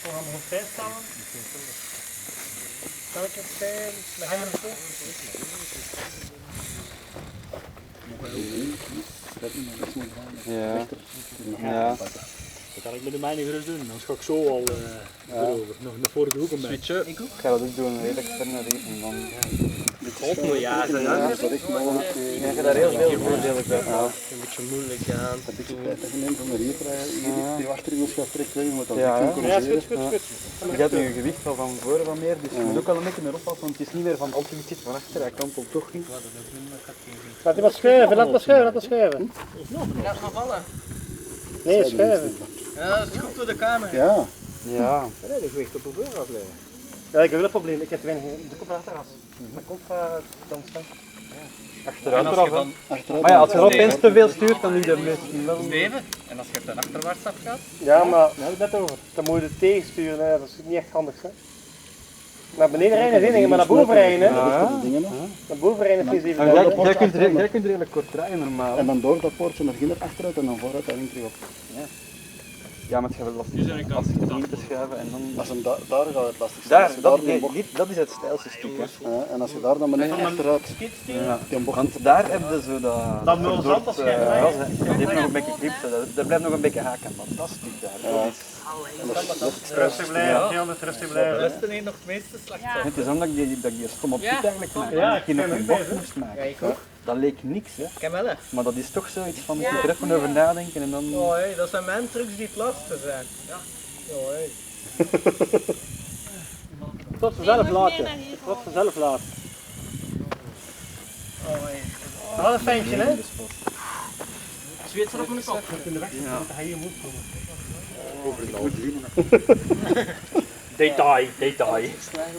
We gaan nog vijf staan. Kan ik het met hem en zo? Ja. Ja. Dat kan ik met de mijne gerust doen, dan ga ik zo al erover. Nog naar voren de hoek een beetje. Ik ga dat ook doen, redelijk ver naar even. Dan Ja, je hebt daar heel veel voordelen bij. Ja. een beetje moeilijk aan. Een beetje tijd genomen om hier die achteringelschaft direct weg, want dat Ja, kan ja. corrigeren. Je hebt nu je gewicht al van voren wat meer, dus je moet ook wel een beetje meer oppassen, want het is niet meer van het gewicht van achter, hij kantelt toch niet. Laat die wat schuiven, laat maar schuiven, laat maar schuiven. Laat maar vallen. Nee, schuiven. Ja, dat is goed door de kamer. Ja, Ja. Nee, de gewicht op de voorraad leggen. Ja, ik heb wel een probleem. Ik heb te weinig druk op het terras. Dat komt dan staan. Achteruit En als je eraf. dan Maar ja, als je er opeens te veel stuurt, dan doe je dat misschien wel. zweven, en als je dan achterwaarts afgaat, Ja, maar daar hebben we het net over. Dan moet je het tegensturen, hè. Dat is niet echt handig. Hè. Naar beneden rijden is één ding, maar naar boven rijden. Hè. die dingen nog. Naar boven rijden is niet even Maar handig. jij kunt redelijk kort rijden normaal. En dan door dat poortje naar ginder achteruit en dan vooruit en dan terug op. Ja, maar het gaat wel lastig als je begint te schuiven en dan... Als hem daar gaat het lastig zijn. Daar, Als je dat, die nee, bocht- dat is het stijlste stuk. Hè. en als je daar dan beneden achteruit, Ja. die bocht Want daar heb je zo dat... Dat nul zand als jij rijdt. Dat heeft nog een beetje grip, daar blijft nog een beetje haken, maar dat stuk daar, dat is... Rustig blijven, Gilles, rustig de blijven. resten heeft nog het meeste slag. Het is omdat ik die stom op Ja. zit eigenlijk maak. Ja, Dat je ik nog ben een er bocht mee, moest Ja, maken. ik ook. Dat leek niks, hè. Ik heb wel. Maar dat is toch zoiets van, je moet er even over nadenken en dan... Oh, hey, dat zijn mijn trucs die het lastig zijn. Ja. Oh, hey. Tot vanzelf laten. Tot vanzelf laten. Oh, hey. Wat een feintje, hè? Zweet er op mijn kop. In de weg, dat hij hier moet komen. Detail, detail.